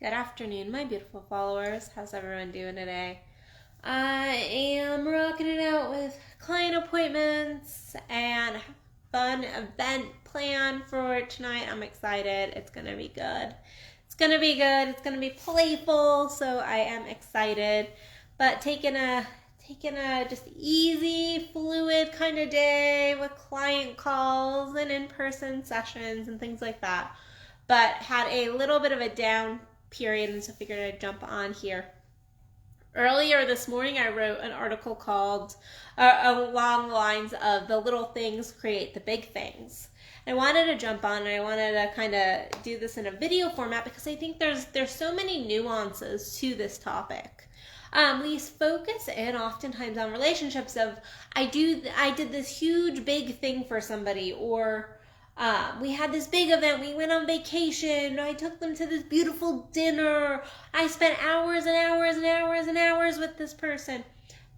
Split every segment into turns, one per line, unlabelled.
Good afternoon, my beautiful followers. How's everyone doing today? I am rocking it out with client appointments and a fun event planned for tonight. I'm excited. It's going to be good. It's going to be good. It's going to be playful, so I am excited. But taking a just easy, fluid kind of day with client calls and in-person sessions and things like that. But had a little bit of a down period, and so figured I'd jump on here. Earlier this morning, I wrote an article called along the lines of the little things create the big things. I wanted to jump on and I wanted to kind of do this in a video format because I think there's so many nuances to this topic. We focus in oftentimes on relationships of I did this huge big thing for somebody, or we had this big event, we went on vacation, I took them to this beautiful dinner, I spent hours and hours and hours and hours with this person.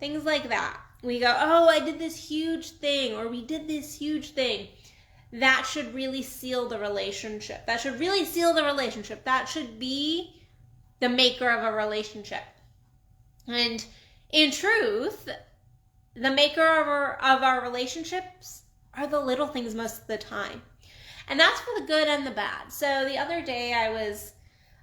Things like that. We go, oh, I did this huge thing, or we did this huge thing. That should really seal the relationship. That should really seal the relationship. That should be the maker of a relationship. And in truth, the maker of our relationships are the little things most of the time. And that's for the good and the bad. So the other day I was,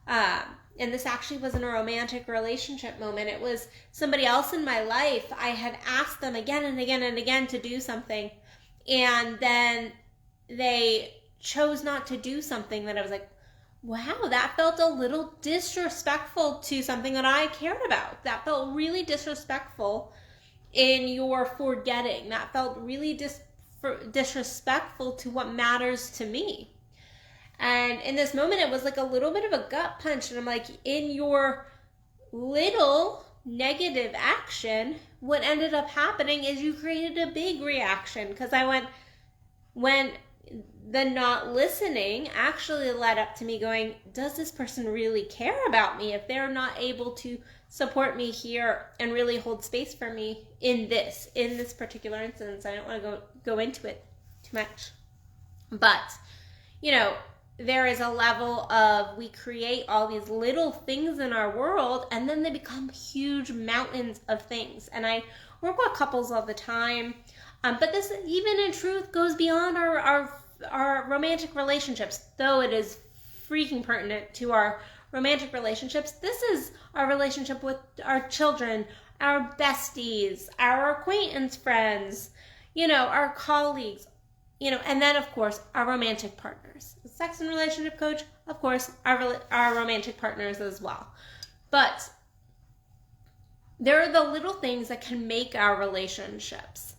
and this actually wasn't a romantic relationship moment. It was somebody else in my life. I had asked them again and again and again to do something. And then they chose not to do something that I was like, wow, that felt a little disrespectful to something that I cared about. That felt really disrespectful in your forgetting. That felt really disrespectful to what matters to me. And in this moment, it was like a little bit of a gut punch. And I'm like, in your little negative action, what ended up happening is you created a big reaction. Because I went, when the not listening actually led up to me going, does this person really care about me if they're not able to support me here and really hold space for me in this particular instance? I don't want to go into it too much. But, there is a level of we create all these little things in our world and then they become huge mountains of things. And I work with couples all the time. But this, even in truth, goes beyond our romantic relationships, though it is freaking pertinent to our romantic relationships. This is our relationship with our children, our besties, our acquaintance friends, our colleagues, and then, of course, our romantic partners. The sex and relationship coach, of course, our romantic partners as well. But there are the little things that can make our relationships.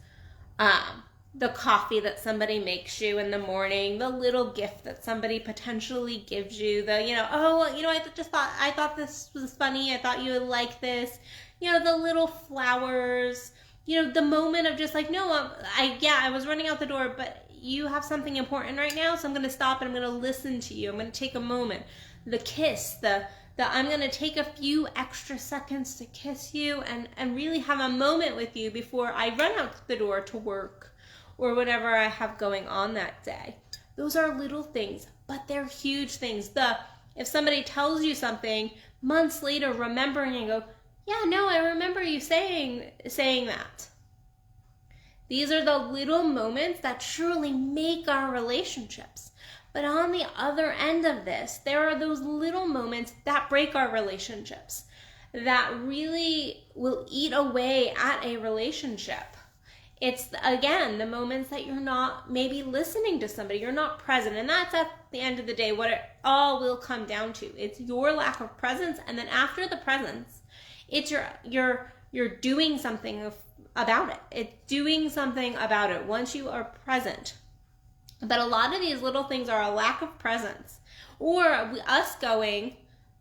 The coffee that somebody makes you in the morning, the little gift that somebody potentially gives you, I thought this was funny, I thought you would like this, the little flowers, the moment of just like, no, I was running out the door, but you have something important right now, so I'm going to stop and I'm going to listen to you. I'm going to take a moment. The kiss, I'm going to take a few extra seconds to kiss you and really have a moment with you before I run out the door to work or whatever I have going on that day. Those are little things, but they're huge things. If somebody tells you something, months later, remembering and go, yeah, no, I remember you saying that. These are the little moments that truly make our relationships. But on the other end of this, there are those little moments that break our relationships, that really will eat away at a relationship. It's, again, the moments that you're not maybe listening to somebody, you're not present. And that's at the end of the day what it all will come down to. It's your lack of presence, and then after the presence, it's you're doing something about it. It's doing something about it once you are present. But a lot of these little things are a lack of presence, or us going,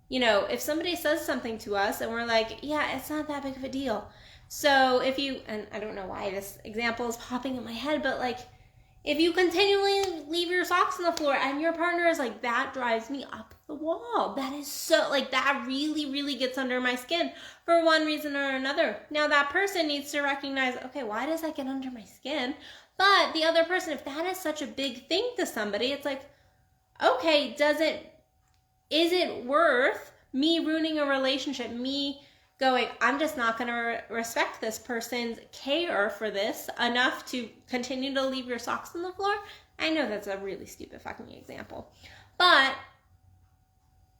if somebody says something to us and we're like, yeah, it's not that big of a deal. So and I don't know why this example is popping in my head, but like, if you continually leave your socks on the floor and your partner is like, that drives me up the wall. That is so, like, that really, really gets under my skin for one reason or another. Now that person needs to recognize, okay, why does that get under my skin? But the other person, if that is such a big thing to somebody, it's like, okay, is it worth me ruining a relationship, me going, I'm just not going to respect this person's care for this enough to continue to leave your socks on the floor. I know that's a really stupid fucking example, but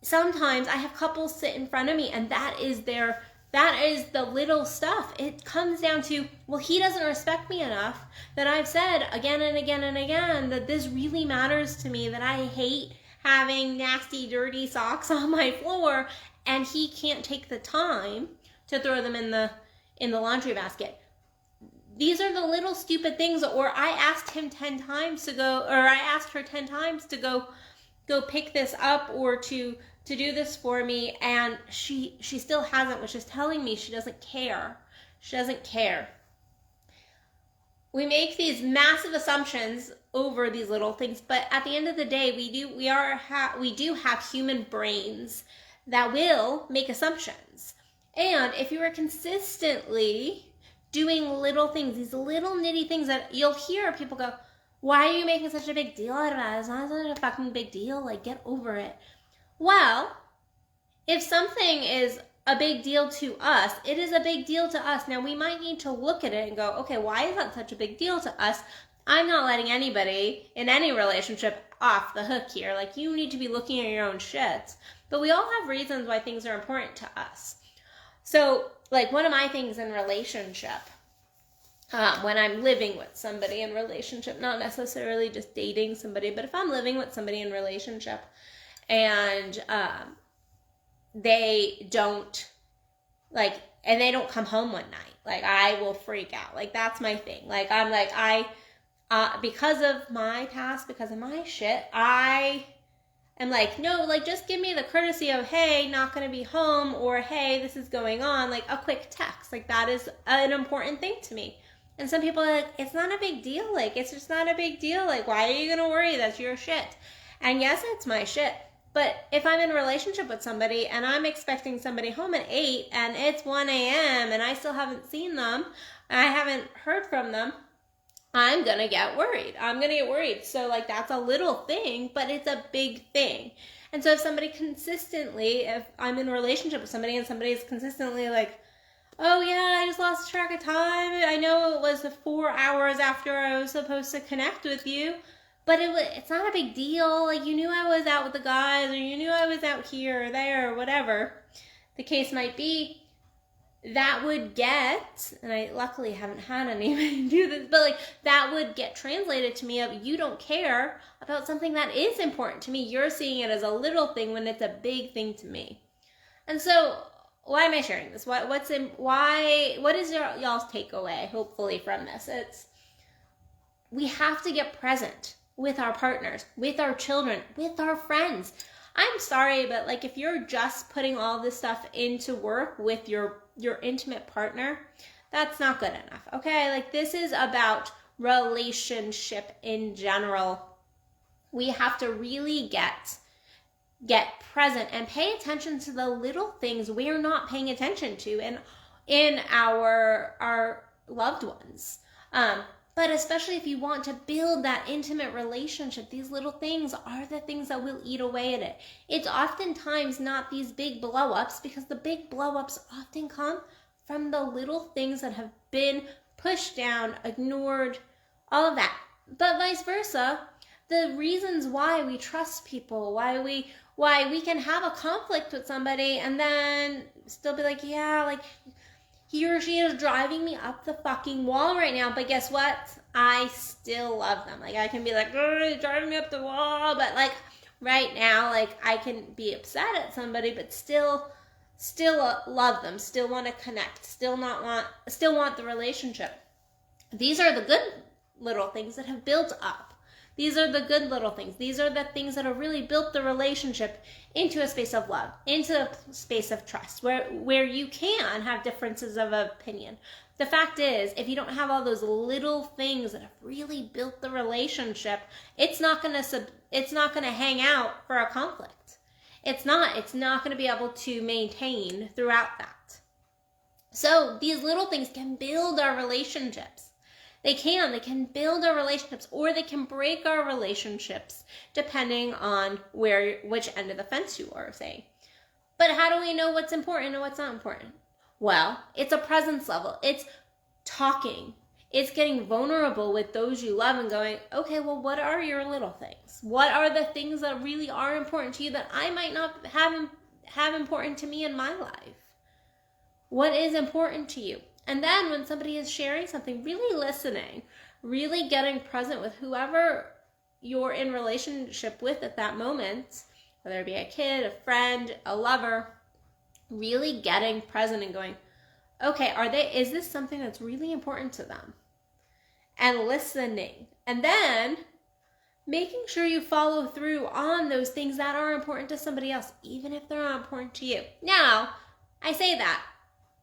sometimes I have couples sit in front of me and that is the little stuff. It comes down to, well, he doesn't respect me enough that I've said again and again and again that this really matters to me, that I hate having nasty, dirty socks on my floor, and he can't take the time to throw them in the laundry basket. These are the little stupid things. Or I asked him 10 times to go, or I asked her 10 times to go pick this up or to do this for me, and she still hasn't, which is telling me she doesn't care. She doesn't care. We make these massive assumptions over these little things, but at the end of the day, we do have human brains that will make assumptions. And if you are consistently doing little things, these little nitty things that you'll hear people go, why are you making such a big deal out of that? It's not such a fucking big deal. Like, get over it. Well, if something is a big deal to us, it is a big deal to us. Now, we might need to look at it and go, okay, why is that such a big deal to us? I'm not letting anybody in any relationship off the hook here. Like, you need to be looking at your own shit. But we all have reasons why things are important to us. So, like, one of my things in relationship, when I'm living with somebody in relationship, not necessarily just dating somebody, but if I'm living with somebody in relationship and they don't, like, and they don't come home one night, like, I will freak out. Like, that's my thing. Like, I'm like, because of my past, because of my shit, I am like, no, like, just give me the courtesy of, hey, not going to be home, or hey, this is going on, like a quick text. Like, that is an important thing to me. And some people are like, it's not a big deal. Like, it's just not a big deal. Like, why are you going to worry? That's your shit. And yes, it's my shit. But if I'm in a relationship with somebody and I'm expecting somebody home at 8 and it's 1 a.m. and I still haven't seen them, I haven't heard from them, I'm going to get worried. So, like, that's a little thing, but it's a big thing. And so if somebody consistently, if I'm in a relationship with somebody and somebody's consistently like, oh yeah, I just lost track of time. I know it was 4 hours after I was supposed to connect with you, but it's not a big deal. Like, you knew I was out with the guys, or you knew I was out here or there or whatever the case might be. That would get, and I luckily haven't had anybody do this, but like, that would get translated to me of, you don't care about something that is important to me. You're seeing it as a little thing when it's a big thing to me. And so, why am I sharing this? What is y'all's takeaway, hopefully, from this? It's, we have to get present with our partners, with our children, with our friends. I'm sorry, but like, if you're just putting all this stuff into work with your intimate partner, that's not good enough, okay? Like, this is about relationship in general. We have to really get present and pay attention to the little things we're not paying attention to in our loved ones. But especially if you want to build that intimate relationship, these little things are the things that will eat away at it. It's oftentimes not these big blow-ups, because the big blow-ups often come from the little things that have been pushed down, ignored, all of that. But vice versa, the reasons why we trust people, why we can have a conflict with somebody and then still be like, yeah, like, he or she is driving me up the fucking wall right now, but guess what? I still love them. Like, I can be like, oh, you're driving me up the wall, but like, right now, like, I can be upset at somebody, but still love them, still want to connect, still want the relationship. These are the good little things that have built up. These are the good little things. These are the things that have really built the relationship into a space of love, into a space of trust, where you can have differences of opinion. The fact is, if you don't have all those little things that have really built the relationship, it's not going to hang out for a conflict. It's not going to be able to maintain throughout that. So these little things can build our relationships. They can build our relationships, or they can break our relationships depending on which end of the fence you are, say. But how do we know what's important and what's not important? Well, it's a presence level. It's talking. It's getting vulnerable with those you love and going, okay, well, what are your little things? What are the things that really are important to you that I might not have important to me in my life? What is important to you? And then when somebody is sharing something, really listening, really getting present with whoever you're in relationship with at that moment, whether it be a kid, a friend, a lover, really getting present and going, okay, is this something that's really important to them? And listening. And then making sure you follow through on those things that are important to somebody else, even if they're not important to you. Now, I say that.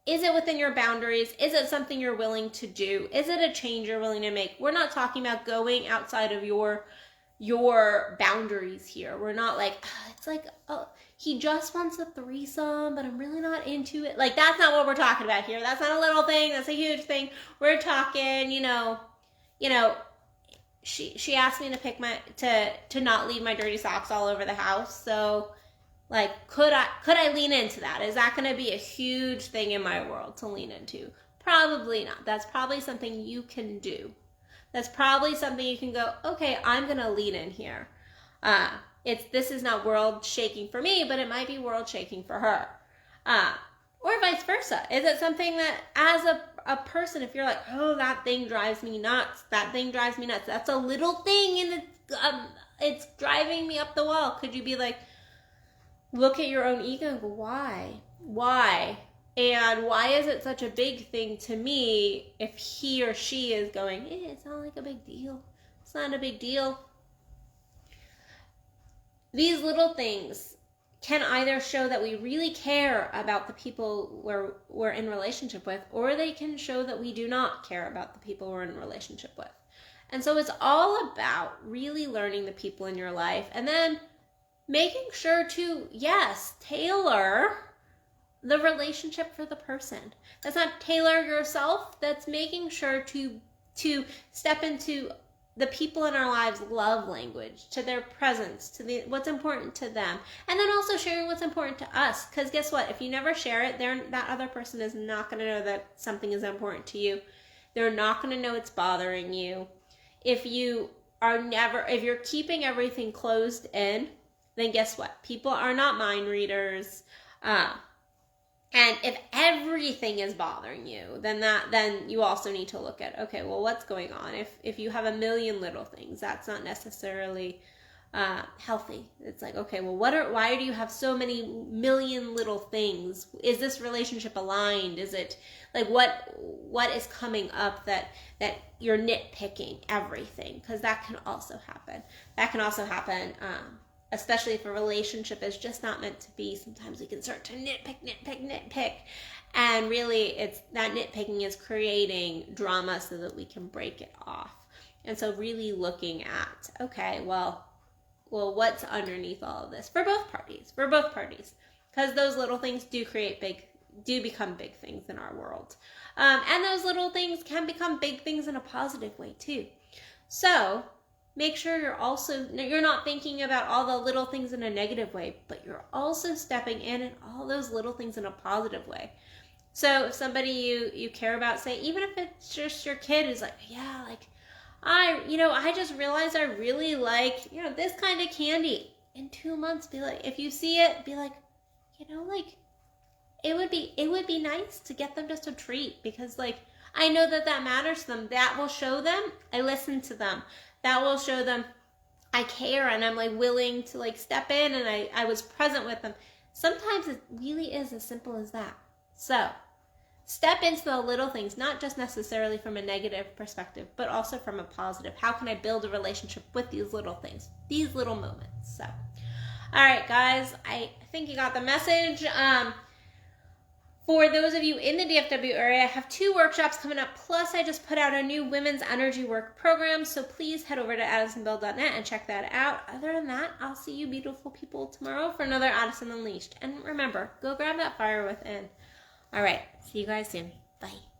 Is it within your boundaries? Is it something you're willing to do? Is it a change you're willing to make? We're not talking about going outside of your boundaries here. We're not like, it's like, oh, he just wants a threesome, but I'm really not into it. Like, that's not what we're talking about here. That's not a little thing. That's a huge thing. We're talking, she asked me to pick to not leave my dirty socks all over the house. So, like, could I lean into that? Is that going to be a huge thing in my world to lean into? Probably not. That's probably something you can do. That's probably something you can go, okay, I'm going to lean in here. This is not world shaking for me, but it might be world shaking for her. Or vice versa. Is it something that as a person, if you're like, oh, that thing drives me nuts. That thing drives me nuts. That's a little thing and it's driving me up the wall. Could you be like, look at your own ego and go, why? Why? And why is it such a big thing to me if he or she is going, it's not like a big deal. It's not a big deal. These little things can either show that we really care about the people we're in relationship with, or they can show that we do not care about the people we're in relationship with. And so it's all about really learning the people in your life and then making sure to, yes, tailor the relationship for the person. That's not tailor yourself. That's making sure to step into the people in our lives' love language, to their presence, to what's important to them. And then also sharing what's important to us. Because guess what? If you never share it, that other person is not going to know that something is important to you. They're not going to know it's bothering you. If you're keeping everything closed in, then guess what? People are not mind readers. And if everything is bothering you, then you also need to look at, okay, well, what's going on? If you have a million little things, that's not necessarily healthy. It's like, okay, well, why do you have so many million little things? Is this relationship aligned? Is it like what is coming up that you're nitpicking everything? Because that can also happen. Especially if a relationship is just not meant to be. Sometimes we can start to nitpick. And really, it's that nitpicking is creating drama so that we can break it off. And so really looking at, okay, well, what's underneath all of this for both parties? Because those little things do become big things in our world. And those little things can become big things in a positive way too. So make sure you're not thinking about all the little things in a negative way, but you're also stepping in all those little things in a positive way. So if somebody you care about, say, even if it's just your kid is like, yeah, like, I just realized I really like, this kind of candy. In 2 months, be like, if you see it, be like, like, it would be nice to get them just a treat, because like, I know that matters to them. That will show them I listen to them. That will show them I care and I'm like willing to like step in and I was present with them. Sometimes it really is as simple as that. So step into the little things, not just necessarily from a negative perspective, but also from a positive. How can I build a relationship with these little things, these little moments? So, all right, guys, I think you got the message. For those of you in the DFW area, I have 2 workshops coming up, plus I just put out a new women's energy work program, so please head over to addisonbell.net and check that out. Other than that, I'll see you beautiful people tomorrow for another Addison Unleashed. And remember, go grab that fire within. All right, see you guys soon. Bye.